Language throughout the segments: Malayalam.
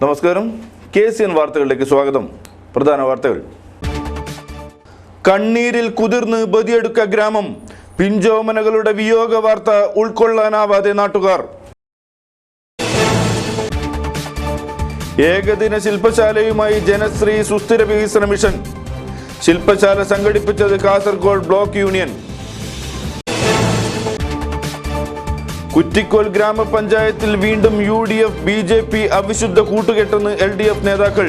നമസ്കാരം. KCN വാർത്തകളിലേക്ക് സ്വാഗതം. പ്രധാന വാർത്തകൾ. കണ്ണീരിൽ കുതിർന്ന് ബദിയടുക്ക ഗ്രാമം. പിഞ്ചോമനകളുടെ വിയോഗ വാർത്ത ഉൾക്കൊള്ളാനാവാതെ നാട്ടുകാർ. ഏകദിന ശില്പശാലയുമായി ജനശ്രീ സുസ്ഥിര വികസന മിഷൻ. ശില്പശാല സംഘടിപ്പിച്ചത് കാസർഗോഡ് ബ്ലോക്ക് യൂണിയൻ. കുറ്റിക്കോൽ ഗ്രാമപഞ്ചായത്തിൽ വീണ്ടും UDF BJP അവിശുദ്ധ കൂട്ടുകെട്ടെന്ന് LDF നേതാക്കൾ.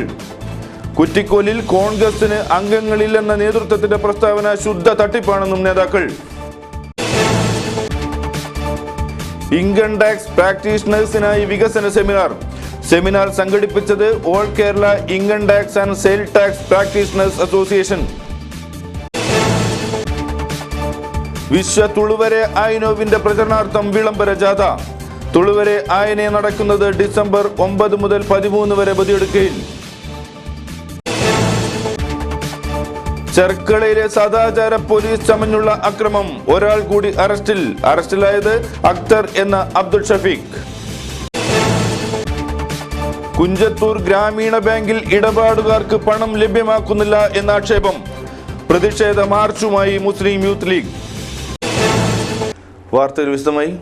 കുറ്റിക്കോലിൽ കോൺഗ്രസിന് അംഗങ്ങളില്ലെന്ന നേതൃത്വത്തിന്റെ പ്രസ്താവന ശുദ്ധ തട്ടിപ്പാണെന്നും നേതാക്കൾ. ഇൻകം ടാക്സ് പ്രാക്ടീഷണേഴ്സിനായി വികസന സെമിനാർ സംഘടിപ്പിച്ചത് all Kerala income tax and sale tax practitioners association. Vishwa Tuluvere ആയനോവിന്റെ പ്രചരണാർത്ഥം വിളംബര ജാഥ. തുളുവരെ ആയനെ നടക്കുന്നത് ഡിസംബർ 9 മുതൽ 13 വരെ ബദിയടുക്കയിൽ. ചെർക്കളയിലെ സദാചാര പോലീസ് ചമഞ്ഞുള്ള അക്രമം. ഒരാൾ കൂടി അറസ്റ്റിലായത് അക്തർ എന്ന അബ്ദുൾ ഷഫീഖ്. കുഞ്ചത്തൂർ ഗ്രാമീണ ബാങ്കിൽ ഇടപാടുകാർക്ക് പണം ലഭ്യമാക്കുന്നില്ല എന്ന ആക്ഷേപം. പ്രതിഷേധ മാർച്ചുമായി മുസ്ലിം യൂത്ത് ലീഗ്. വാർത്തയിൽ വിശദമായി.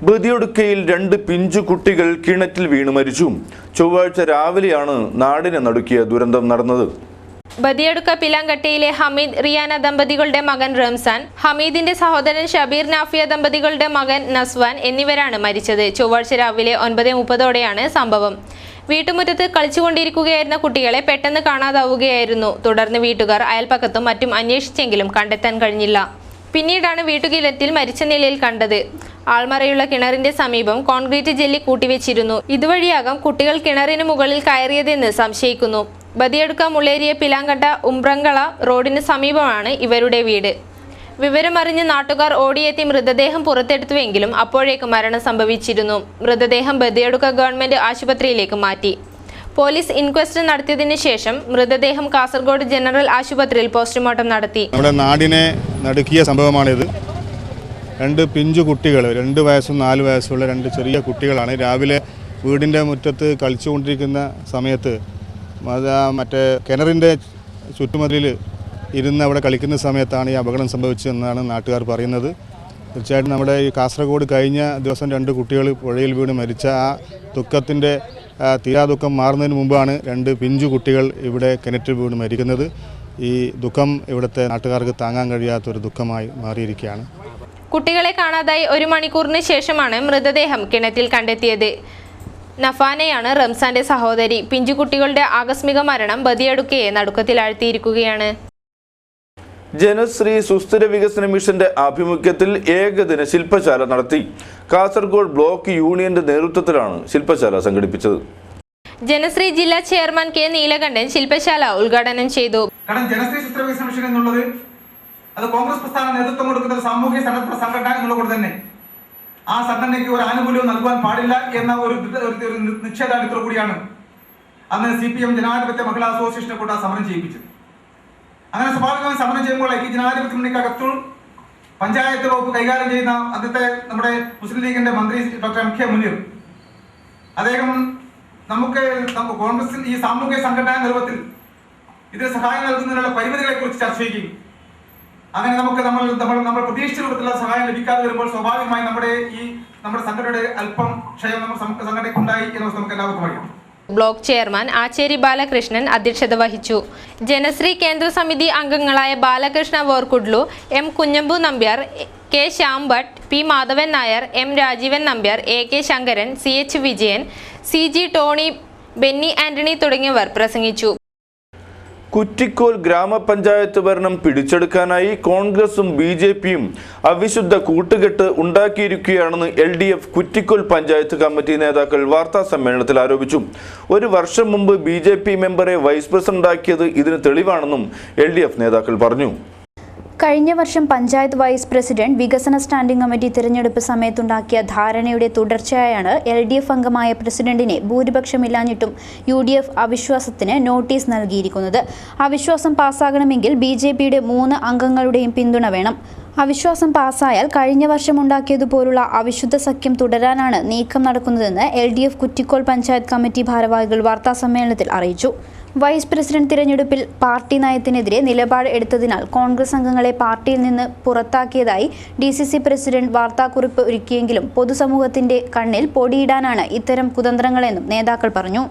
ബദിയടുക്കയിൽ 2 പിഞ്ചു കുട്ടികൾ കിണറ്റിൽ വീണ് മരിച്ചു. ചൊവ്വാഴ്ച രാവിലെയാണ് നാടിനെ നടുക്കിയ ദുരന്തം നടന്നത്. ബദിയടുക്ക പിലാങ്കട്ടയിലെ ഹമീദ് റിയാന ദമ്പതികളുടെ മകൻ റംസാൻ, ഹമീദിന്റെ സഹോദരൻ ഷബീർ നാഫിയ ദമ്പതികളുടെ മകൻ നസ്വാൻ എന്നിവരാണ് മരിച്ചത്. ചൊവ്വാഴ്ച രാവിലെ 9:30ഓടെയാണ് സംഭവം. വീട്ടുമുറ്റത്ത് കളിച്ചുകൊണ്ടിരിക്കുകയായിരുന്ന കുട്ടികളെ പെട്ടെന്ന് കാണാതാവുകയായിരുന്നു. തുടർന്ന് വീട്ടുകാർ അയൽപ്പക്കത്തും മറ്റും അന്വേഷിച്ചെങ്കിലും കണ്ടെത്താൻ കഴിഞ്ഞില്ല. പിന്നീടാണ് വീട്ടുകിണറ്റിൽ മരിച്ച നിലയിൽ കണ്ടത്. ആൾമറയുള്ള കിണറിന്റെ സമീപം കോൺക്രീറ്റ് ജെല്ലി കൂട്ടിവെച്ചിരുന്നു. ഇതുവഴിയാകാം കുട്ടികൾ കിണറിന് മുകളിൽ കയറിയതെന്ന് സംശയിക്കുന്നു. ബദിയടുക്ക മുള്ളേരിയ പിലാങ്കട്ട ഉംബ്രങ്കള റോഡിന് സമീപമാണ് ഇവരുടെ വീട്. വിവരമറിഞ്ഞ് നാട്ടുകാർ ഓടിയെത്തി മൃതദേഹം പുറത്തെടുത്തുവെങ്കിലും അപ്പോഴേക്ക് മരണം സംഭവിച്ചിരുന്നു. മൃതദേഹം ബദിയടുക്ക ഗവൺമെന്റ് ആശുപത്രിയിലേക്ക് മാറ്റി. പോലീസ് ഇൻക്വസ്റ്റ് നടത്തിയതിനു ശേഷം മൃതദേഹം കാസർഗോഡ് ജനറൽ ആശുപത്രിയിൽ പോസ്റ്റ്മോർട്ടം നടത്തി. നമ്മുടെ നാടിനെ നടുക്കിയ സംഭവമാണിത്. 2 പിഞ്ചു കുട്ടികൾ, 2 വയസ്സും 4 വയസ്സുള്ള 2 ചെറിയ കുട്ടികളാണ്. രാവിലെ വീടിൻ്റെ മുറ്റത്ത് കളിച്ചുകൊണ്ടിരിക്കുന്ന സമയത്ത് മറ്റേ കിണറിൻ്റെ ചുറ്റുമതിലിൽ ഇരുന്ന് അവിടെ കളിക്കുന്ന സമയത്താണ് ഈ അപകടം സംഭവിച്ചതെന്നാണ് നാട്ടുകാർ പറയുന്നത്. തീർച്ചയായിട്ടും നമ്മുടെ ഈ കാസർഗോഡ് കഴിഞ്ഞ ദിവസം 2 കുട്ടികൾ പുഴയിൽ വീണ് മരിച്ച ആ ദുഃഖത്തിൻ്റെ തീരാദുഃഖം മാറുന്നതിന് മുമ്പാണ് 2 പിഞ്ചു കുട്ടികൾ ഇവിടെ കിണറ്റിൽ വീണ് മരിക്കുന്നത്. ഈ ദുഃഖം ഇവിടുത്തെ നാട്ടുകാർക്ക് താങ്ങാൻ കഴിയാത്തൊരു ദുഃഖമായി മാറിയിരിക്കുകയാണ്. കുട്ടികളെ കാണാതായി 1 മണിക്കൂറിന് ശേഷമാണ് മൃതദേഹം കിണറ്റിൽ കണ്ടെത്തിയത്. നഫാനയാണ് റംസാന്റെ സഹോദരി. പിഞ്ചുകുട്ടികളുടെ ആകസ്മിക മരണം ബദിയടുക്കയെ നടുക്കത്തിലാഴ്ത്തിയിരിക്കുകയാണ്. ജനശ്രീ സുസ്ഥിര വികസന മിഷന്റെ ആഭിമുഖ്യത്തിൽ ഏകദിന ശില്പശാല നടത്തി. കാസർഗോഡ് ബ്ലോക്ക് യൂണിയന്റെ നേതൃത്വത്തിലാണ് ശില്പശാല സംഘടിപ്പിച്ചത്. ജനശ്രീ ജില്ലാ ചെയർമാൻ K. നീലകണ്ഠൻ ശില്പശാല ഉദ്ഘാടനം ചെയ്തു. കാരണം ജനശ്രീ സുസ്ഥിര വികസന മിഷൻ എന്നുള്ളത് അത് കോൺഗ്രസ് പ്രസ്ഥാന നേതൃത്വം കൊടുക്കുന്ന ഒരു സാമൂഹ്യ സന്നദ്ധ സംഘടന എന്നുള്ളത് തന്നെ ആ സംഘടനയ്ക്ക് ഒരു ആനുകൂല്യവും നൽകുവാൻ പാടില്ല എന്ന ഒരു നിശ്ചയദാർഢ്യത്തോടു കൂടിയാണ് അന്ന് CPM ജനാധിപത്യ മഹിളാ അസോസിയേഷനെ കൊണ്ട് ആ സമരം ചെയ്യിപ്പിച്ചത്. അങ്ങനെ സ്വാഭാവികമായി സമരം ചെയ്യുമ്പോൾ ഈ ജനാധിപത്യ മുന്നണിക്കകത്തു പഞ്ചായത്ത് വകുപ്പ് കൈകാര്യം ചെയ്യുന്ന അന്നത്തെ നമ്മുടെ മുസ്ലിം ലീഗിന്റെ മന്ത്രി ഡോക്ടർ MK മുനീർ അദ്ദേഹം നമുക്ക് കോൺഗ്രസ് ഈ സാമൂഹ്യ സംഘടനാ നിർവഹത്തിൽ ഇതിന് സഹായം നൽകുന്നതിനുള്ള പരിമിതികളെ കുറിച്ച് ചർച്ച ചെയ്യുകയും അങ്ങനെ നമ്മൾ പ്രതീക്ഷിച്ച രൂപത്തിലുള്ള സഹായം ലഭിക്കാതെ വരുമ്പോൾ സ്വാഭാവികമായി നമ്മുടെ സംഘടനയുടെ അല്പം ക്ഷയം നമ്മുടെ സംഘടനയ്ക്ക് ഉണ്ടായി എന്ന് നമുക്ക് എല്ലാവർക്കും അറിയാം. ബ്ലോക്ക് ചെയർമാൻ ആച്ചേരി ബാലകൃഷ്ണൻ അധ്യക്ഷത വഹിച്ചു. ജനശ്രീ കേന്ദ്ര സമിതി അംഗങ്ങളായ Balakrishna Vorkudlu, M. Kunhambu Nambiar, K. Shyam Bhat, P. Madhavan Nair, M. Rajeevan Nambiar, AK. Sankaran, CH. Vijayan, CG. Tony, Benny Antony തുടങ്ങിയവർ പ്രസംഗിച്ചു. കുറ്റിക്കോൽ ഗ്രാമപഞ്ചായത്ത് ഭരണം പിടിച്ചെടുക്കാനായി കോൺഗ്രസും BJPയും അവിശുദ്ധ കൂട്ടുകെട്ട് ഉണ്ടാക്കിയിരിക്കുകയാണെന്ന് LDF കുറ്റിക്കോൽ പഞ്ചായത്ത് കമ്മിറ്റി നേതാക്കൾ വാർത്താ സമ്മേളനത്തിൽ ആരോപിച്ചു. 1 വർഷം മുമ്പ് BJP മെമ്പറെ വൈസ് പ്രസിഡന്റാക്കിയത് ഇതിന് തെളിവാണെന്നും LDF നേതാക്കൾ പറഞ്ഞു. കഴിഞ്ഞ വർഷം പഞ്ചായത്ത് വൈസ് പ്രസിഡന്റ് വികസന സ്റ്റാൻഡിംഗ് കമ്മിറ്റി തിരഞ്ഞെടുപ്പ് സമയത്തുണ്ടാക്കിയ ധാരണയുടെ തുടർച്ചയായാണ് LDF അംഗമായ പ്രസിഡന്റിനെ ഭൂരിപക്ഷമില്ലാഞ്ഞിട്ടും UDF അവിശ്വാസത്തിന് നോട്ടീസ് നൽകിയിരിക്കുന്നത്. അവിശ്വാസം പാസ്സാകണമെങ്കിൽ BJPയുടെ 3 അംഗങ്ങളുടെയും പിന്തുണ വേണം. അവിശ്വാസം പാസായാൽ കഴിഞ്ഞ വർഷം ഉണ്ടാക്കിയതുപോലുള്ള അവിശുദ്ധ സഖ്യം തുടരാനാണ് നീക്കം നടക്കുന്നതെന്ന് LDF കുറ്റിക്കോൽ പഞ്ചായത്ത് കമ്മിറ്റി ഭാരവാഹികൾ വാർത്താസമ്മേളനത്തിൽ അറിയിച്ചു. വൈസ് പ്രസിഡന്റ് തിരഞ്ഞെടുപ്പിൽ പാർട്ടി നയത്തിനെതിരെ നിലപാട് എടുത്തതിനാൽ കോൺഗ്രസ് അംഗങ്ങളെ പാർട്ടിയിൽ നിന്ന് പുറത്താക്കിയതായി DCC പ്രസിഡന്റ് വാർത്താക്കുറിപ്പ് ഒരുക്കിയെങ്കിലും പൊതുസമൂഹത്തിന്റെ കണ്ണിൽ പൊടിയിടാനാണ് ഇത്തരം കുതന്ത്രങ്ങളെന്നും നേതാക്കൾ പറഞ്ഞു.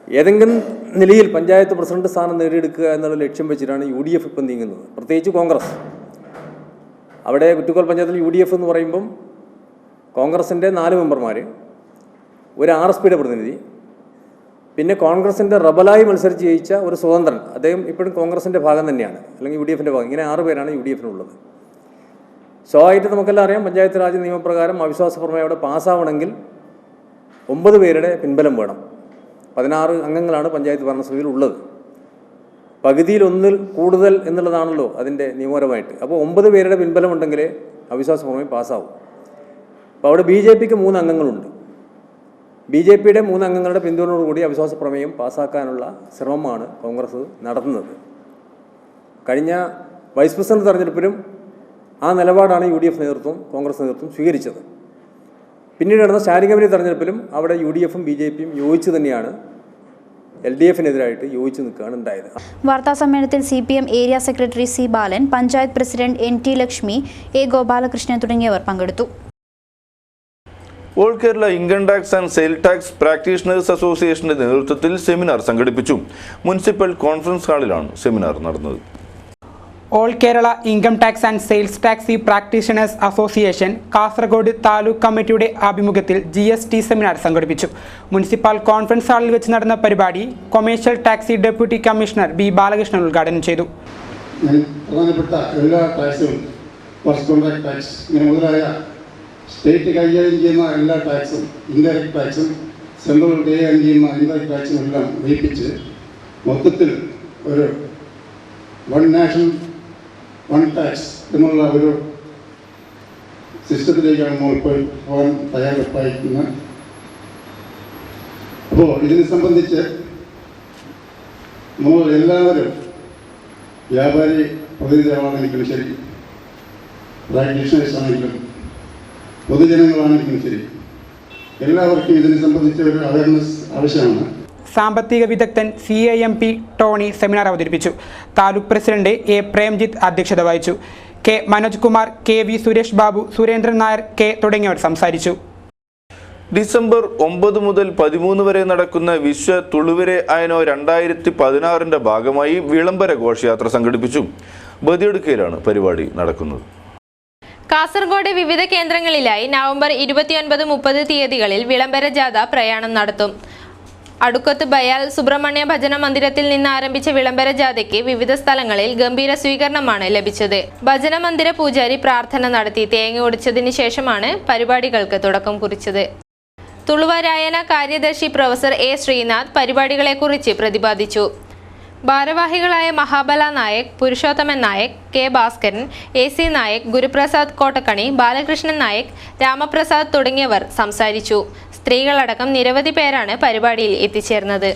ഏതെങ്കിലും നിലയിൽ പഞ്ചായത്ത് പ്രസിഡന്റ് സ്ഥാനം നേടിയെടുക്കുക എന്നുള്ള ലക്ഷ്യം വെച്ചിട്ടാണ് UDF ഇപ്പം നീങ്ങുന്നത്. പ്രത്യേകിച്ച് കോൺഗ്രസ്. അവിടെ കുറ്റിക്കോൽ പഞ്ചായത്തിൽ UDF എന്ന് പറയുമ്പം കോൺഗ്രസിൻ്റെ 4 മെമ്പർമാർ, ഒരു RSPയുടെ പ്രതിനിധി, പിന്നെ കോൺഗ്രസിൻ്റെ റബലായി മത്സരിച്ച് ജയിച്ച ഒരു സ്വതന്ത്രൻ, അദ്ദേഹം ഇപ്പോഴും കോൺഗ്രസിൻ്റെ ഭാഗം തന്നെയാണ്, അല്ലെങ്കിൽ UDFൻ്റെ ഭാഗം. ഇങ്ങനെ 6 പേരാണ് UDFനുള്ളത്. സ്വാഭാവികമായിട്ട് നമുക്കെല്ലാം അറിയാം, പഞ്ചായത്ത് രാജ് നിയമപ്രകാരം അവിശ്വാസ പ്രമേയം അവിടെ പാസ്സാവണമെങ്കിൽ 9 പേരുടെ പിൻബലം വേണം. 16 അംഗങ്ങളാണ് പഞ്ചായത്ത് ഭരണസമിതിയിൽ ഉള്ളത്. പകുതിയിൽ 1 കൂടുതൽ എന്നുള്ളതാണല്ലോ അതിൻ്റെ നിയമപരമായിട്ട്. അപ്പോൾ 9 പേരുടെ പിൻബലം ഉണ്ടെങ്കിലേ അവിശ്വാസ പ്രമേയം പാസ്സാവും. അപ്പോൾ അവിടെ BJPക്ക് 3 അംഗങ്ങളുണ്ട്. BJPയുടെ 3 അംഗങ്ങളുടെ പിന്തുണയോടുകൂടി അവിശ്വാസ പ്രമേയം പാസ്സാക്കാനുള്ള ശ്രമമാണ് കോൺഗ്രസ് നടത്തുന്നത്. കഴിഞ്ഞ വൈസ് പ്രസിഡന്റ് തെരഞ്ഞെടുപ്പിലും ആ നിലപാടാണ് UDF നേതൃത്വം, കോൺഗ്രസ് നേതൃത്വം സ്വീകരിച്ചത്. പിന്നീട് നടന്ന സ്റ്റാൻഡിംഗ് കമ്മിറ്റി തെരഞ്ഞെടുപ്പിലും അവിടെ UDFും BJPയും യോജിച്ച് തന്നെയാണ് LDFനെതിരായിട്ട് യോജിച്ച് നിൽക്കുകയാണ് ഉണ്ടായത്. വാർത്താസമ്മേളനത്തിൽ CPM area secretary C Balan, panchayat president NT Lakshmi, A Gopalakrishnan തുടങ്ങിയവർ പങ്കെടുത്തു. All Kerala income tax and sale tax practitioners അസോസിയേഷന്റെ നേതൃത്വത്തിൽ സെമിനാർ സംഘടിപ്പിച്ചു. മുനിസിപ്പൽ കോൺഫറൻസ് ഹാളിലാണ് സെമിനാർ നടന്നത്. All Kerala income tax and sales tax practitioners association Kasaragod taluk കമ്മിറ്റിയുടെ ആഭിമുഖ്യത്തിൽ GST സെമിനാർ സംഘടിപ്പിച്ചു. മുനിസിപ്പൽ കോൺഫറൻസ് ഹാളിൽ വെച്ച് നടന്ന പരിപാടി commercial taxi deputy commissioner B Balakrishnan ഉദ്ഘാടനം ചെയ്തു. പ്രധാനപ്പെട്ട എല്ലാ ടാക്സും, ഫസ്റ്റ് കോൺട്രാക്ട് ടാക്സ് ഇങ്ങനെ മുതലായ സ്റ്റേറ്റ് കൈകാര്യം ചെയ്യുന്ന എല്ലാ ടാക്സും, ഇൻഡയറക്റ്റ് ടാക്സും സെൻട്രൽ കൈകാര്യം ചെയ്യുന്ന ഇൻഡയറക്റ്റ് ടാക്സും എല്ലാം ലയിപ്പിച്ച് മൊത്തത്തിൽ ഒരു വൺ നാഷൻ വൺ ടാക്സ് എന്നുള്ള ഒരു സിസ്റ്റത്തിലേക്കാണ് നമ്മൾ ഇപ്പോൾ പോകാൻ തയ്യാറെടുപ്പായിരിക്കുന്നത്. അപ്പോൾ ഇതിനെ സംബന്ധിച്ച് നമ്മൾ എല്ലാവരും, വ്യാപാരി പ്രതിനിധികളാണെങ്കിലും ശരി, പ്രാക്ടീഷണേഴ്സ് ആണെങ്കിലും പൊതുജനങ്ങളാണെങ്കിലും ശരി, എല്ലാവർക്കും ഇതിനെ സംബന്ധിച്ച ഒരു അവയർനെസ് ആവശ്യമാണ്. സാമ്പത്തിക വിദഗ്ധൻ CIMP ടോണി സെമിനാർ അവതരിപ്പിച്ചു. താലൂക്ക് പ്രസിഡന്റ് A പ്രേംജിത്ത് അധ്യക്ഷത വഹിച്ചു. K മനോജ് കുമാർ, KV സുരേഷ് ബാബു, സുരേന്ദ്രൻ നായർ തുടങ്ങിയവർ സംസാരിച്ചു. ഡിസംബർ 9 മുതൽ 13 വരെ നടക്കുന്ന വിശ്വ തുളുവരെ അയനോ 2016 ഭാഗമായി വിളംബര ഘോഷയാത്ര സംഘടിപ്പിച്ചു. ബദിയടുക്കയിലാണ് പരിപാടി നടക്കുന്നത്. കാസർഗോഡ് വിവിധ കേന്ദ്രങ്ങളിലായി നവംബർ 29-30 തീയതികളിൽ വിളംബര ജാഥ പ്രയാണം നടത്തും. അടുക്കത്ത് ബയാൽ സുബ്രഹ്മണ്യ ഭജന മന്ദിരത്തിൽ നിന്ന് ആരംഭിച്ച വിളംബര ജാഥയ്ക്ക് വിവിധ സ്ഥലങ്ങളിൽ ഗംഭീര സ്വീകരണമാണ് ലഭിച്ചത്. ഭജന മന്ദിര പൂജാരി പ്രാർത്ഥന നടത്തി തേങ്ങ ഒടിച്ചതിന് ശേഷമാണ് പരിപാടികൾക്ക് തുടക്കം കുറിച്ചത്. തുളുവ രായന കാര്യദർശി പ്രൊഫസർ A ശ്രീനാഥ് പരിപാടികളെക്കുറിച്ച് പ്രതിപാദിച്ചു. ഭാരവാഹികളായ മഹാബല നായക്, പുരുഷോത്തമൻ നായക്, K ഭാസ്കരൻ, AC നായക്, ഗുരുപ്രസാദ് കോട്ടക്കണി, ബാലകൃഷ്ണൻ നായക്, രാമപ്രസാദ് തുടങ്ങിയവർ സംസാരിച്ചു. സ്ത്രീകളടക്കം നിരവധി പേരാണ് പരിപാടിയിൽ എത്തിച്ചേർന്നത്.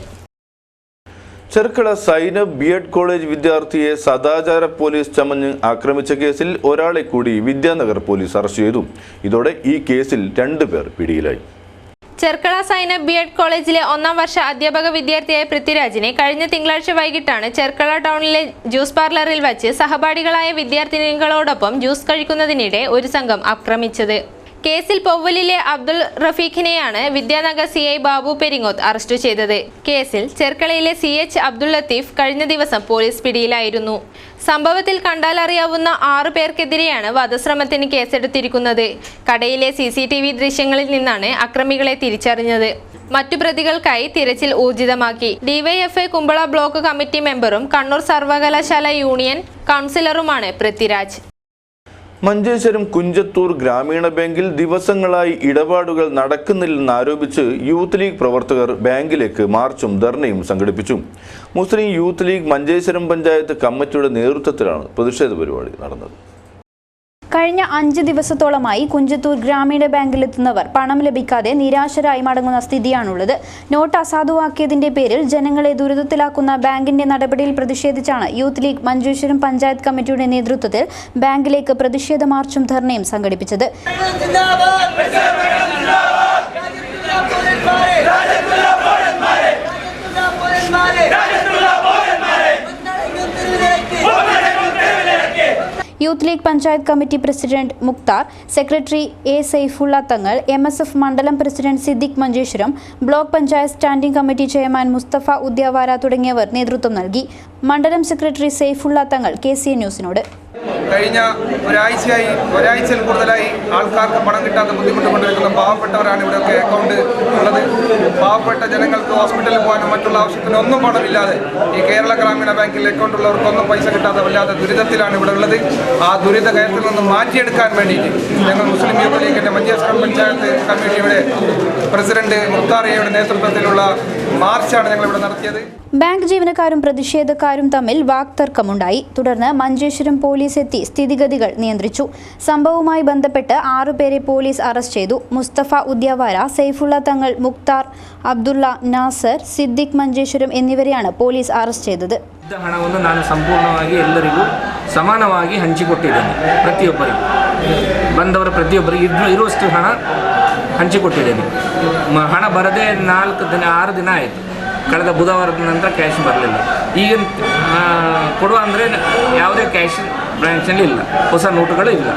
ചെർക്കള സൈനബ് B.Ed കോളേജ് വിദ്യാർത്ഥിയെ സദാചാര പോലീസ് ചമഞ്ഞ് ആക്രമിച്ച കേസിൽ ഒരാളെ കൂടി വിദ്യാനഗർ പോലീസ് അറസ്റ്റ് ചെയ്തു. ഇതോടെ ഈ കേസിൽ 2 പേർ പിടിയിലായി. ചെർക്കള സൈനബ് B.Ed കോളേജിലെ 1ാം വർഷ അധ്യാപക വിദ്യാർത്ഥിയായ പൃഥ്വിരാജിനെ കഴിഞ്ഞ തിങ്കളാഴ്ച വൈകിട്ടാണ് ചെർക്കള ടൗണിലെ ജ്യൂസ് പാർലറിൽ വച്ച് സഹപാഠികളായ വിദ്യാർത്ഥിനികളോടൊപ്പം ജ്യൂസ് കഴിക്കുന്നതിനിടെ ഒരു സംഘം ആക്രമിച്ചത്. കേസിൽ പൊവ്വലിലെ അബ്ദുൾ റഫീഖിനെയാണ് വിദ്യാനഗർ CI ബാബു പെരിങ്ങോത്ത് അറസ്റ്റ് ചെയ്തത്. കേസിൽ ചെർക്കളയിലെ CH അബ്ദുൾ ലത്തീഫ് കഴിഞ്ഞ ദിവസം പോലീസ് പിടിയിലായിരുന്നു. സംഭവത്തിൽ കണ്ടാലറിയാവുന്ന 6 പേർക്കെതിരെയാണ് വധശ്രമത്തിന് കേസെടുത്തിരിക്കുന്നത്. കടയിലെ CCTV ദൃശ്യങ്ങളിൽ നിന്നാണ് അക്രമികളെ തിരിച്ചറിഞ്ഞത്. മറ്റു പ്രതികൾക്കായി തിരച്ചിൽ ഊർജിതമാക്കി. DYFI കുമ്പള ബ്ലോക്ക് കമ്മിറ്റി മെമ്പറും കണ്ണൂർ സർവകലാശാല യൂണിയൻ കൗൺസിലറുമാണ് പൃഥ്വിരാജ്. മഞ്ചേശ്വരം കുഞ്ചത്തൂർ ഗ്രാമീണ ബാങ്കിൽ ദിവസങ്ങളായി ഇടപാടുകൾ നടക്കുന്നില്ലെന്നാരോപിച്ച് യൂത്ത് ലീഗ് പ്രവർത്തകർ ബാങ്കിലേക്ക് മാർച്ചും ധർണയും സംഘടിപ്പിച്ചു. മുസ്ലിം യൂത്ത് ലീഗ് മഞ്ചേശ്വരം പഞ്ചായത്ത് കമ്മിറ്റിയുടെ നേതൃത്വത്തിലാണ് പ്രതിഷേധ പരിപാടി നടന്നത്. കഴിഞ്ഞ കഴിഞ്ഞ 5 ദിവസത്തോളമായി കുഞ്ചത്തൂർ ഗ്രാമീണ ബാങ്കിലെത്തുന്നവർ പണം ലഭിക്കാതെ നിരാശരായി മടങ്ങുന്ന സ്ഥിതിയാണുള്ളത്. നോട്ട് അസാധുവാക്കിയതിന്റെ പേരിൽ ജനങ്ങളെ ദുരിതത്തിലാക്കുന്ന ബാങ്കിന്റെ നടപടിയിൽ പ്രതിഷേധിച്ചാണ് യൂത്ത് ലീഗ് മഞ്ചേശ്വരം പഞ്ചായത്ത് കമ്മിറ്റിയുടെ നേതൃത്വത്തിൽ ബാങ്കിലേക്ക് പ്രതിഷേധ മാർച്ചും ധർണയും സംഘടിപ്പിച്ചത്. Youth league panchayat committee president Mukhtar, secretary A Saifulla Thangal, MSF മണ്ഡലം president Siddique Manjeshwaram, block panchayat standing committee chairman Musthafa Udyavara തുടങ്ങിയവർ നേതൃത്വം നൽകി. മണ്ഡലം സെക്രട്ടറി സൈഫുള്ള തങ്ങൾ KCN ന്യൂസിനോട് കഴിഞ്ഞ ഒരാഴ്ചയിൽ കൂടുതലായി ആൾക്കാർക്ക് പണം കിട്ടാത്ത ബുദ്ധിമുട്ടുകൊണ്ടിരിക്കുന്ന പാവപ്പെട്ടവരാണ് ഇവിടെയൊക്കെ അക്കൗണ്ട് ഉള്ളത്. പാവപ്പെട്ട ജനങ്ങൾക്ക് ഹോസ്പിറ്റലിൽ പോകാനും മറ്റുള്ള ആവശ്യത്തിനും ഒന്നും പണമില്ലാതെ ഈ കേരള ഗ്രാമീണ ബാങ്കിൽ അക്കൗണ്ട് ഉള്ളവർക്കൊന്നും പൈസ കിട്ടാതെ വല്ലാതെ ദുരിതത്തിലാണ് ഇവിടെ ഉള്ളത്. ആ ദുരിത കയത്തിൽ നിന്ന് മാറ്റിയെടുക്കാൻ വേണ്ടിയിട്ട് ഞങ്ങൾ മുസ്ലിം യൂത്ത് ലീഗിൻ്റെ മഞ്ചേശ്വരം പഞ്ചായത്ത് കമ്മിറ്റിയുടെ പ്രസിഡന്റ് മുക്താറിയയുടെ നേതൃത്വത്തിലുള്ള മാർച്ചാണ് ഞങ്ങളിവിടെ നടത്തിയത്. ബാങ്ക് ജീവനക്കാരും പ്രതിഷേധക്കാരും തമ്മിൽ വാക്തർക്കമുണ്ടായി. തുടർന്ന് മഞ്ചേശ്വരം പോലീസ് എത്തി സ്ഥിതിഗതികൾ നിയന്ത്രിച്ചു. സംഭവവുമായി ബന്ധപ്പെട്ട് 6 പേരെ പോലീസ് അറസ്റ്റ് ചെയ്തു. മുസ്തഫ ഉദ്യാവാര, സൈഫുള്ള തങ്ങൾ, മുക്താർ, ಅಬ್ದುಲ್ಲಾ, ನಾಸರ್, ಸಿದ್ದಿಕ್ ಮಂಜೇಶ್ವರಂ എന്നിവരെയാണ് പോലീസ് ಅರೆಸ್ಟ್ ചെയ്തത്. ಹಣವನ್ನು ನಾನು ಸಂಪೂರ್ಣವಾಗಿ ಎಲ್ಲರಿಗೂ ಸಮಾನವಾಗಿ ಹಂಚಿಕೊಟ್ಟಿದ್ದೇನೆ. ಪ್ರತಿಯೊಬ್ಬರಿಗೂ ಬಂದವರ ಪ್ರತಿಯೊಬ್ಬರಿಗೂ ಇರುವಷ್ಟು ಹಣ ಹಂಚಿಕೊಟ್ಟಿದ್ದೇನೆ. ಹಣ ಬರದೆ 6 ದಿನ ಆಯಿತು. ಕಳೆದ ಬುಧವಾರದ ನಂತರ ಕ್ಯಾಶ್ ಬರಲಿಲ್ಲ. ಈಗ ಕೊಡುವ ಅಂದರೆ ಯಾವುದೇ ಕ್ಯಾಶ್ ಬ್ರಾಂಚ್ನಲ್ಲಿ ಇಲ್ಲ, ಹೊಸ ನೋಟುಗಳು ಇಲ್ಲ.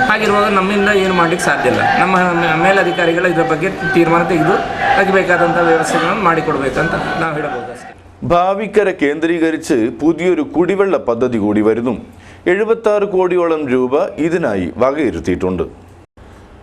ಹಾಗಿರುವಾಗ ನಮ್ಮಿಂದ ಏನು ಮಾಡಲಿಕ್ಕೆ ಸಾಧ್ಯ ಇಲ್ಲ. ನಮ್ಮ ಮೇಲಧಿಕಾರಿಗಳು ಇದರ ಬಗ್ಗೆ ತೀರ್ಮಾನ ತೆಗೆದು ಅದಕ್ಕೆ ಬೇಕಾದಂಥ ವ್ಯವಸ್ಥೆಗಳನ್ನು ಮಾಡಿಕೊಡ್ಬೇಕಂತ ನಾವು ಹೇಳಬಹುದು ಅಷ್ಟೇ. ഭാവിക്കര കേന്ദ്രീകരിച്ച് പുതിയൊരു കുടിവെള്ള പദ്ധതി കൂടി വരുന്നു. 76 കോടിയോളം രൂപ ഇതിനായി വകയിരുത്തിയിട്ടുണ്ട്.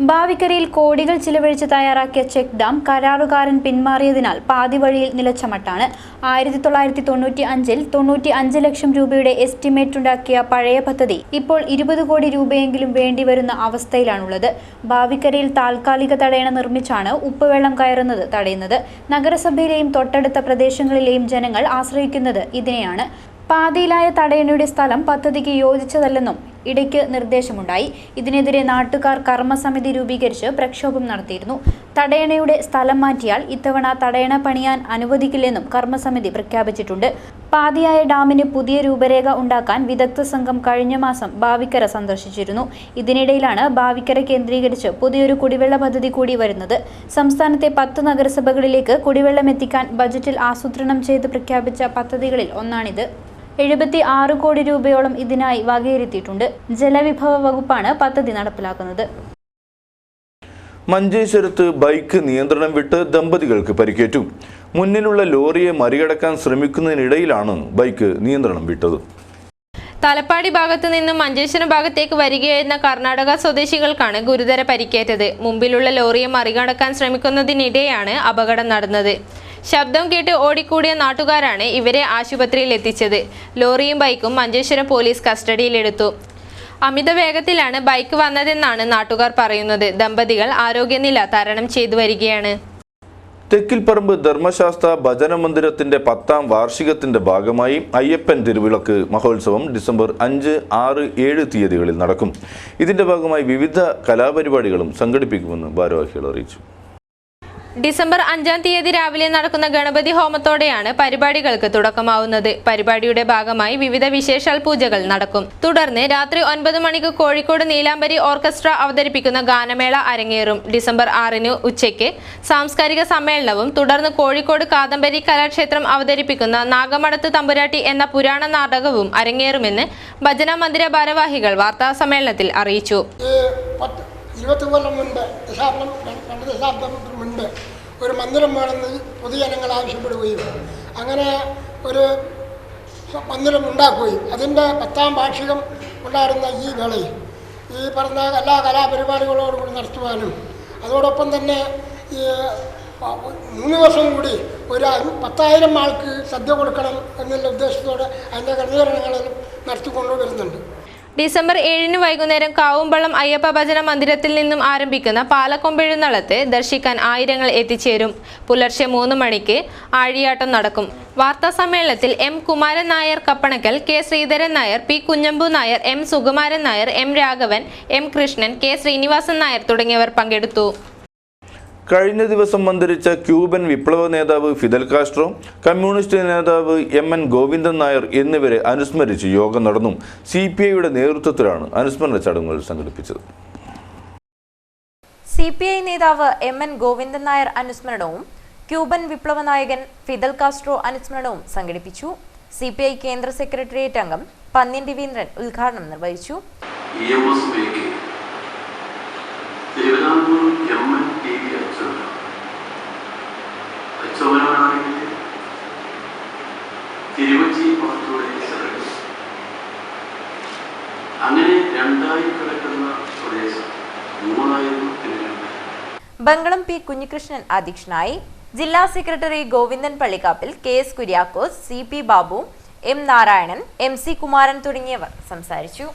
ഭാവിക്കരയിൽ കോടികൾ ചിലവഴിച്ച് തയ്യാറാക്കിയ ചെക്ക് ഡാം കരാറുകാരൻ പിന്മാറിയതിനാൽ പാതി വഴിയിൽ നിലച്ച മട്ടാണ്. 1995-ൽ 95 ലക്ഷം രൂപയുടെ എസ്റ്റിമേറ്റ് ഉണ്ടാക്കിയ പഴയ പദ്ധതി ഇപ്പോൾ 20 കോടി രൂപയെങ്കിലും വേണ്ടിവരുന്ന അവസ്ഥയിലാണുള്ളത്. ഭാവിക്കരയിൽ താൽക്കാലിക തടയണ നിർമ്മിച്ചാണ് ഉപ്പുവെള്ളം കയറുന്നത് തടയുന്നത്. നഗരസഭയിലെയും തൊട്ടടുത്ത പ്രദേശങ്ങളിലെയും ജനങ്ങൾ ആശ്രയിക്കുന്നത് ഇതിനെയാണ്. പാതിയിലായ തടയണയുടെ സ്ഥലം പദ്ധതിക്ക് യോജിച്ചതല്ലെന്നും ഇടയ്ക്ക് നിർദ്ദേശമുണ്ടായി. ഇതിനെതിരെ നാട്ടുകാർ കർമ്മസമിതി രൂപീകരിച്ച് പ്രക്ഷോഭം നടത്തിയിരുന്നു. തടയണയുടെ സ്ഥലം മാറ്റിയാൽ ഇത്തവണ തടയണ പണിയാൻ അനുവദിക്കില്ലെന്നും കർമ്മസമിതി പ്രഖ്യാപിച്ചിട്ടുണ്ട്. പാതിയായ ഡാമിന് പുതിയ രൂപരേഖ ഉണ്ടാക്കാൻ വിദഗ്ധ സംഘം കഴിഞ്ഞ മാസം ഭാവിക്കര സന്ദർശിച്ചിരുന്നു. ഇതിനിടയിലാണ് ഭാവിക്കര കേന്ദ്രീകരിച്ച് പുതിയൊരു കുടിവെള്ള പദ്ധതി കൂടി വരുന്നത്. സംസ്ഥാനത്തെ 10 നഗരസഭകളിലേക്ക് കുടിവെള്ളം എത്തിക്കാൻ ബജറ്റിൽ ആസൂത്രണം ചെയ്ത് പ്രഖ്യാപിച്ച പദ്ധതികളിൽ ഒന്നാണിത്. 76 കോടി രൂപയോളം ഇതിനായി വകയിരുത്തിയിട്ടുണ്ട്. ജലവിഭവ വകുപ്പാണ് പദ്ധതി നടപ്പിലാക്കുന്നത്. മഞ്ചേശ്വരത്ത് ബൈക്ക് നിയന്ത്രണം വിട്ട് ദമ്പതികൾക്ക് പരിക്കേറ്റു. മുന്നിലുള്ള ലോറിയെ മറികടക്കാൻ ശ്രമിക്കുന്നതിനിടയിലാണ് ബൈക്ക് നിയന്ത്രണം വിട്ടത്. തലപ്പാടി ഭാഗത്തു നിന്നും മഞ്ചേശ്വരം ഭാഗത്തേക്ക് വരികയായിരുന്ന കർണാടക സ്വദേശികൾക്കാണ് ഗുരുതര പരിക്കേറ്റത്. മുമ്പിലുള്ള ലോറിയെ മറികടക്കാൻ ശ്രമിക്കുന്നതിനിടെയാണ് അപകടം നടന്നത്. ശബ്ദം കേട്ട് ഓടിക്കൂടിയ നാട്ടുകാരാണ് ഇവരെ ആശുപത്രിയിൽ എത്തിച്ചത്. ലോറിയും ബൈക്കും മഞ്ചേശ്വരം പോലീസ് കസ്റ്റഡിയിലെടുത്തു. അമിത വേഗത്തിലാണ് ബൈക്ക് വന്നതെന്നാണ് നാട്ടുകാർ പറയുന്നത്. ദമ്പതികൾ ആരോഗ്യനില തരണം ചെയ്തു വരികയാണ്. തെക്കിൽപ്പറമ്പ് ധർമ്മശാസ്ത്ര ഭജന മന്ദിരത്തിന്റെ 10ാം വാർഷികത്തിന്റെ ഭാഗമായി അയ്യപ്പൻ തിരുവിളക്ക് മഹോത്സവം ഡിസംബർ 5, 6, 7 തീയതികളിൽ നടക്കും. ഇതിന്റെ ഭാഗമായി വിവിധ കലാപരിപാടികളും സംഘടിപ്പിക്കുമെന്ന് ഭാരവാഹികൾ അറിയിച്ചു. ഡിസംബർ 5-ാം തീയതി രാവിലെ നടക്കുന്ന ഗണപതി ഹോമത്തോടെയാണ് പരിപാടികൾക്ക് തുടക്കമാവുന്നത്. പരിപാടിയുടെ ഭാഗമായി വിവിധ വിശേഷാൽ പൂജകൾ നടക്കും. തുടർന്ന് രാത്രി 9 മണിക്ക് കോഴിക്കോട് നീലാംബരി ഓർക്കസ്ട്ര അവതരിപ്പിക്കുന്ന ഗാനമേള അരങ്ങേറും. ഡിസംബർ 6-ന് ഉച്ചയ്ക്ക് സാംസ്കാരിക സമ്മേളനവും തുടർന്ന് കോഴിക്കോട് കാദംബരി കലാക്ഷേത്രം അവതരിപ്പിക്കുന്ന നാഗമടത്ത് തമ്പുരാട്ടി എന്ന പുരാണ നാടകവും അരങ്ങേറുമെന്ന് ഭജന മന്ദിര ഭാരവാഹികൾ വാർത്താ സമ്മേളനത്തിൽ അറിയിച്ചു. 20 കൊല്ലം മുൻപ്, 2 ദശാബ്ദം മുൻപ് ഒരു മന്ദിരം വേണമെന്ന് പൊതുജനങ്ങൾ ആവശ്യപ്പെടുകയും അങ്ങനെ ഒരു മന്ദിരം ഉണ്ടാക്കുകയും അതിൻ്റെ 10ാം വാർഷികം ഉണ്ടായിരുന്ന ഈ വേളയിൽ ഈ പറഞ്ഞ എല്ലാ കലാപരിപാടികളോടും കൂടി നടത്തുവാനും അതോടൊപ്പം തന്നെ ഈ 3 വർഷം കൂടി ഒരു 10,000 ആൾക്ക് സദ്യ കൊടുക്കണം എന്നുള്ള ഉദ്ദേശത്തോടെ അതിൻ്റെ ക്രമീകരണങ്ങളും നടത്തിക്കൊണ്ടു വരുന്നുണ്ട്. ഡിസംബർ 7 വൈകുന്നേരം കാവുംപള്ളം അയ്യപ്പ ഭജന മന്ദിരത്തിൽ നിന്നും ആരംഭിക്കുന്ന പാലക്കൊമ്പെഴുന്നള്ളത്ത് ദർശിക്കാൻ ആയിരങ്ങൾ എത്തിച്ചേരും. പുലർച്ചെ 3 മണിക്ക് ആഴിയാട്ടം നടക്കും. വാർത്താ സമ്മേളനത്തിൽ M Kumaran Nair Kappanakkal, K Sreedharan Nair, P Kunhambu Nair, M Sukumaran Nair, M Raghavan, M Krishnan, K Srinivasan Nair തുടങ്ങിയവർ പങ്കെടുത്തു. കഴിഞ്ഞ ദിവസം അന്തരിച്ച ക്യൂബൻ വിപ്ലവ നേതാവ് ഫിദൽ കാസ്ട്രോ, കമ്മ്യൂണിസ്റ്റ് നേതാവ് എം.എൻ. ഗോവിന്ദൻ നായർ എന്നിവരെ അനുസ്മരിച്ച് യോഗം നടന്നു. CPI-യുടെ നേതൃത്വത്തിലാണ് അനുസ്മരണ ചടങ്ങുകൾ സംഘടിപ്പിച്ചത്. CPI നേതാവ് എം.എൻ. ഗോവിന്ദൻ നായർ അനുസ്മരണവും ക്യൂബൻ വിപ്ലവ നായകൻ ഫിദൽ കാസ്ട്രോ അനുസ്മരണവും സംഘടിപ്പിച്ചു. CPI കേന്ദ്ര സെക്രട്ടേറിയറ്റ് അംഗം പന്ന്യൻ രവീന്ദ്രൻ ഉദ്ഘാടനം നിർവഹിച്ചു. ബംഗളം പി കുഞ്ഞികൃഷ്ണൻ അധ്യക്ഷനായി. ജില്ലാ secretary Govindan Pallikkappil, KS Kuriakose, CP Babu, M Narayanan, MC Kumaran തുടങ്ങിയവർ സംസാരിച്ചു.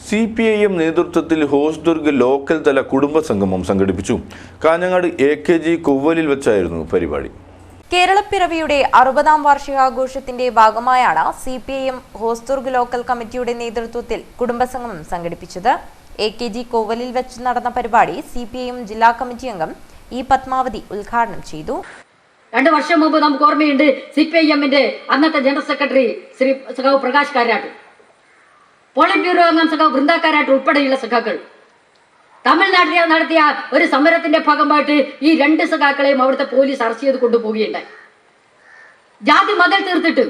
CPIM നേതൃത്വത്തിൽ ഹോസ്ദുർഗ് ലോക്കൽ തല കുടുംബ സംഗമം സംഘടിപ്പിച്ചു. കാഞ്ഞങ്ങാട് AKG കുവ്വലിൽ വെച്ചായിരുന്നു പരിപാടി. കേരളപ്പിറവിയുടെ 60ാം വാർഷികാഘോഷത്തിന്റെ ഭാഗമായാണ് CPIM ഹോസ്ദുർഗ് ലോക്കൽ കമ്മിറ്റിയുടെ നേതൃത്വത്തിൽ കുടുംബസംഗമം സംഘടിപ്പിച്ചത്. AKG കോവലിൽ വെച്ച് നടന്ന പരിപാടി CPIM ജില്ലാ കമ്മിറ്റി അംഗം E പത്മാവതി ഉദ്ഘാടനം ചെയ്തു. 2 വർഷം മുമ്പ് നമുക്ക് ഓർമ്മയുണ്ട്, CPIM-ന്റെ അന്നത്തെ ജനറൽ സെക്രട്ടറി ശ്രീ സഖാവ് പ്രകാശ് കാരാട്ട്, പോളിറ്റ് ബ്യൂറോ അംഗം സഖാവ് വൃന്ദ കാരാട്ട് ഉൾപ്പെടെയുള്ള സഖാക്കൾ തമിഴ്നാട്ടിൽ നടത്തിയ ഒരു സമരത്തിന്റെ ഭാഗമായിട്ട് ഈ 2 സഖാക്കളെയും അവിടുത്തെ പോലീസ് അറസ്റ്റ് ചെയ്ത് കൊണ്ടുപോവുകയുണ്ടായി. ജാതി മതിൽ തീർത്തിട്ട്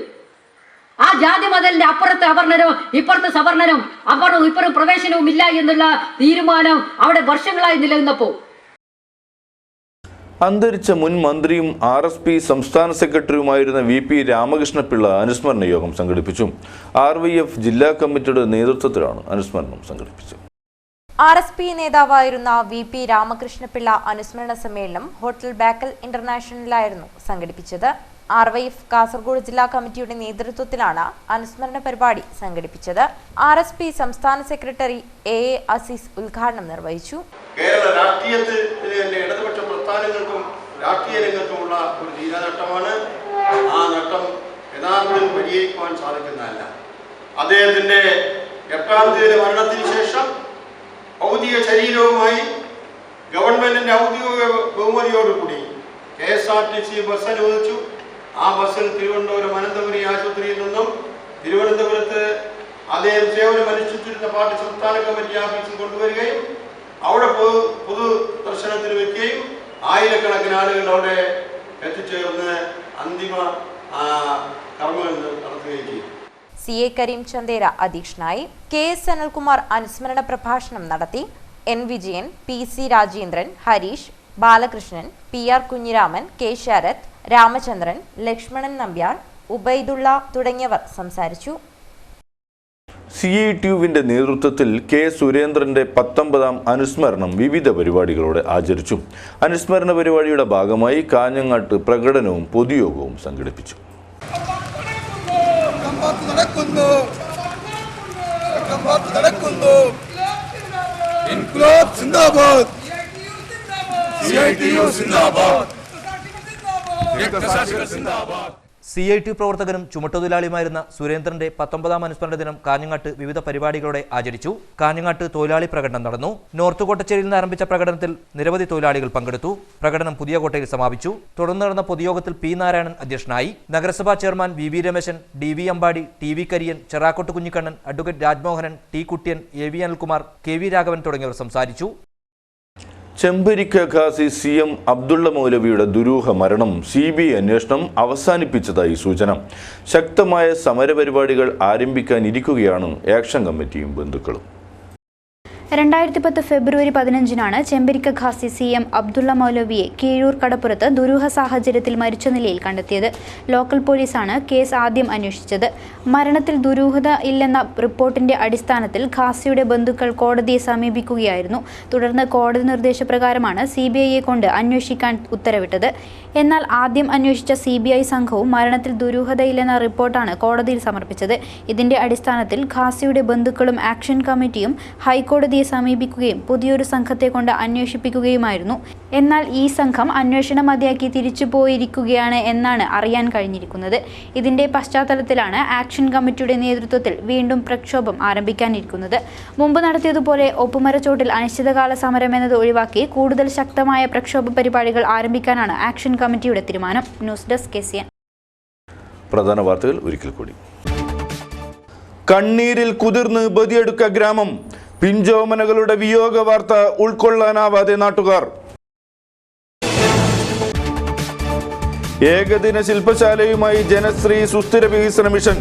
ആ ജാതി മതിലിന്റെ അപ്പുറത്ത് അവർണരും ഇപ്പുറത്ത് സവർണരും അപ്പുറവും ഇപ്പുറം പ്രവേശനവും ഇല്ല എന്നുള്ള തീരുമാനം അവിടെ വർഷങ്ങളായി നിലനിന്നപ്പോൾ അന്തരിച്ച മുൻ മന്ത്രിയും RSP സംസ്ഥാന സെക്രട്ടറിയുമായിരുന്ന VP രാമകൃഷ്ണപിള്ള അനുസ്മരണ യോഗം സംഘടിപ്പിച്ചു. RYF ജില്ലാ കമ്മിറ്റിയുടെ നേതൃത്വത്തിലാണ് അനുസ്മരണം സംഘടിപ്പിച്ചത്. RSP നേതാവായിരുന്ന VP രാമകൃഷ്ണപിള്ള അനുസ്മരണ സമ്മേളനം ഹോട്ടൽ ബാക്കൽ ഇന്റർനാഷണലിലായിരുന്നു സംഘടിപ്പിച്ചത്. RYF കാസർഗോഡ് ജില്ലാ കമ്മിറ്റിയുടെ നേതൃത്വത്തിലാണ് അനുസ്മരണ പരിപാടി സംഘടിപ്പിച്ചത്. RSP സംസ്ഥാന സെക്രട്ടറി AA അസീസ് ഉദ്ഘാടനം നിർവഹിച്ചു. കേരള രാഷ്ട്രീയത്തിലെ ഇടതുപക്ഷ പ്രസ്ഥാനങ്ങൾക്കും രാഷ്ട്രീയ രംഗത്തുമുള്ള ഒരു ധീരനട്ടമാണ്. ആ നട്ടം യഥാർത്ഥത്തിൽ പരിഹരിക്കുവാൻ സാധിക്കുന്നതല്ല. അദ്ദേഹത്തിന്റെ 8ാം തീയതി മരണത്തിന് ശേഷം ഔദ്യോഗിക ശരീരവുമായി ഗവൺമെന്റിന്റെ ഔദ്യോഗിക ബഹുമതിയോടുകൂടി KSRTC ബസ് അനുവദിച്ചു. ആ ബസ്സിൽ തിരുവനന്തപുരം അനന്തപുരി ആശുപത്രിയിൽ നിന്നും തിരുവനന്തപുരത്ത് അദ്ദേഹം സേവനം അനുഷ്ഠിച്ചിരുന്ന പാർട്ടി സംസ്ഥാന കമ്മിറ്റി ഓഫീസിൽ കൊണ്ടുവരികയും അവിടെ പൊതു ദർശനത്തിന് വെക്കുകയും ആയിരക്കണക്കിന് ആളുകൾ അവിടെ എത്തിച്ചേർന്ന് അന്തിമ കർമ്മങ്ങൾ നടത്തുകയും ചെയ്തു. CA കരീം ചന്ദേര അധ്യക്ഷനായി. KS അനിൽകുമാർ അനുസ്മരണ പ്രഭാഷണം നടത്തി. N Vijayan, PC Rajendran, Harish, Balakrishnan, PR Kunhiraman, K Sarath, Ramachandran, Lakshmanan Nambiar, Ubaidullah തുടങ്ങിയവർ സംസാരിച്ചു. CITUവിന്റെ നേതൃത്വത്തിൽ K സുരേന്ദ്രന്റെ 19ാം അനുസ്മരണം വിവിധ പരിപാടികളോടെ ആചരിച്ചു. അനുസ്മരണ പരിപാടിയുടെ ഭാഗമായി കാഞ്ഞങ്ങാട്ട് പ്രകടനവും പൊതുയോഗവും സംഘടിപ്പിച്ചു. CITU പ്രവർത്തകനും ചുമട്ടുതൊഴിലാളിയുമായിരുന്ന സുരേന്ദ്രന്റെ 19ാം അനുസ്മരണ ദിനം കാഞ്ഞങ്ങാട്ട് വിവിധ പരിപാടികളോടെ ആചരിച്ചു. കാഞ്ഞങ്ങാട്ട് തൊഴിലാളി പ്രകടനം നടന്നു. നോർത്ത് കോട്ടച്ചേരിയിൽ നിന്ന് ആരംഭിച്ച പ്രകടനത്തിൽ നിരവധി തൊഴിലാളികൾ പങ്കെടുത്തു. പ്രകടനം പുതിയ കോട്ടയിൽ സമാപിച്ചു. തുടർന്ന് നടന്ന പൊതുയോഗത്തിൽ P നാരായണൻ അധ്യക്ഷനായി. നഗരസഭാ chairman VV Rameshan, DV Ambadi, TV Kariyan, Cherakkot Kunhikannan, advocate Rajmohanan, T Kuttiyan, AV Anilkumar, KV Raghavan തുടങ്ങിയവർ സംസാരിച്ചു. ചെമ്പരിക്ക ഖാസി CM അബ്ദുള്ള മൗലവിയുടെ ദുരൂഹ മരണം CBI അന്വേഷണം അവസാനിപ്പിച്ചതായി സൂചന. ശക്തമായ സമരപരിപാടികൾ ആരംഭിക്കാനിരിക്കുകയാണ് ആക്ഷൻ കമ്മിറ്റിയും ബന്ധുക്കളും. 2010 ഫെബ്രുവരി 15-നാണ് ചെമ്പരിക്ക ഖാസി CM അബ്ദുള്ള മൗലവിയെ കീഴൂർ കടപ്പുറത്ത് ദുരൂഹ സാഹചര്യത്തിൽ മരിച്ച നിലയിൽ കണ്ടെത്തിയത്. ലോക്കൽ പോലീസാണ് കേസ് ആദ്യം അന്വേഷിച്ചത്. മരണത്തിൽ ദുരൂഹത ഇല്ലെന്ന റിപ്പോർട്ടിന്റെ അടിസ്ഥാനത്തിൽ ഖാസിയുടെ ബന്ധുക്കൾ കോടതിയെ സമീപിക്കുകയായിരുന്നു. തുടർന്ന് കോടതി നിർദ്ദേശപ്രകാരമാണ് CBIയെ കൊണ്ട് അന്വേഷിക്കാൻ ഉത്തരവിട്ടത്. എന്നാൽ ആദ്യം അന്വേഷിച്ച CBI സംഘവും മരണത്തിൽ ദുരൂഹതയില്ലെന്ന റിപ്പോർട്ടാണ് കോടതിയിൽ സമർപ്പിച്ചത്. ഇതിന്റെ അടിസ്ഥാനത്തിൽ ഖാസിയുടെ ബന്ധുക്കളും ആക്ഷൻ കമ്മിറ്റിയും ഹൈക്കോടതിയെ സമീപിക്കുകയും പുതിയൊരു സംഘത്തെ കൊണ്ട് അന്വേഷിപ്പിക്കുകയുമായിരുന്നു. എന്നാൽ ഈ സംഘം അന്വേഷണം മതിയാക്കി തിരിച്ചു പോയിരിക്കുകയാണ് എന്നാണ് അറിയാൻ കഴിഞ്ഞിരിക്കുന്നത്. ഇതിന്റെ പശ്ചാത്തലത്തിലാണ് ആക്ഷൻ കമ്മിറ്റിയുടെ നേതൃത്വത്തിൽ വീണ്ടും പ്രക്ഷോഭം ആരംഭിക്കാനിരിക്കുന്നത്. മുമ്പ് നടത്തിയതുപോലെ ഒപ്പുമരച്ചോട്ടിൽ അനിശ്ചിതകാല സമരം എന്നത് ഒഴിവാക്കി കൂടുതൽ ശക്തമായ പ്രക്ഷോഭ പരിപാടികൾ ആരംഭിക്കാനാണ് ആക്ഷൻ കമ്മിറ്റിയുടെ തീരുമാനം. News desk KCN. പ്രധാന വാർത്തകൾ ഒരിക്കൽ കൂടി. കണ്ണീരിൽ കുതിർന്ന് ബദിയടുക്ക ഗ്രാമം. പിഞ്ചോമനകളുടെ വിയോഗ വാർത്ത ഉൾക്കൊള്ളാനാവാതെ നാട്ടുകാർ. ഏകദിന ശില്പശാലയുമായി ജനശ്രീ സുസ്ഥിര വികസന മിഷൻ.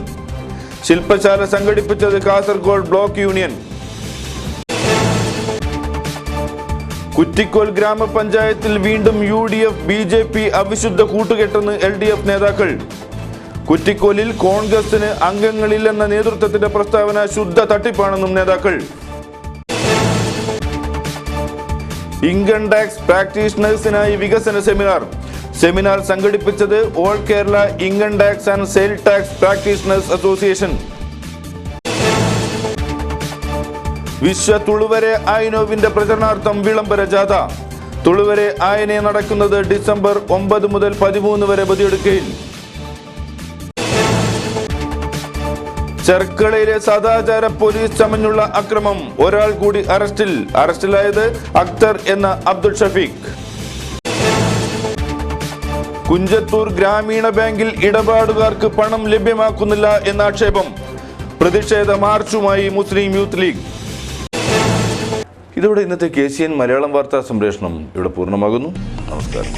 ശില്പശാല സംഘടിപ്പിച്ചത് കാസർഗോഡ് ബ്ലോക്ക് യൂണിയൻ. കുറ്റിക്കോൽ ഗ്രാമപഞ്ചായത്തിൽ വീണ്ടും UDF BJP അവിശുദ്ധ കൂട്ടുകെട്ടെന്ന് LDF നേതാക്കൾ. കുറ്റിക്കോലിൽ കോൺഗ്രസിന് അംഗങ്ങളില്ലെന്ന നേതൃത്വത്തിന്റെ പ്രസ്താവന ശുദ്ധ തട്ടിപ്പാണെന്നും നേതാക്കൾ. ഇൻകം ടാക്സ് പ്രാക്ടീഷണേഴ്സിനായി വികസന സെമിനാർ സംഘടിപ്പിച്ചത് all Kerala income tax and sale tax practitioners association. Vishwa Tuluvere ആയനോവിന്റെ പ്രചരണാർത്ഥം വിളംബര ജാഥ. തുളുവരെ ആയനെ നടക്കുന്നത് ഡിസംബർ 9 മുതൽ 13 വരെ ബദിയടുക്കയിൽ. ചെർക്കളയിലെ സദാചാര പോലീസ് ചമഞ്ഞുള്ള അക്രമം. ഒരാൾ കൂടി അറസ്റ്റിലായത് അക്തർ എന്ന അബ്ദുൾ ഷഫീഖ്. കുഞ്ചത്തൂർ ഗ്രാമീണ ബാങ്കിൽ ഇടപാടുകാർക്ക് പണം ലഭ്യമാക്കുന്നില്ല എന്ന ആക്ഷേപം. പ്രതിഷേധ മാർച്ചുമായി മുസ്ലിം യൂത്ത് ലീഗ്. ഇതോടെ ഇന്നത്തെ KCN മലയാളം വാർത്താ സംപ്രേഷണം ഇവിടെ പൂർണ്ണമാകുന്നു. നമസ്കാരം.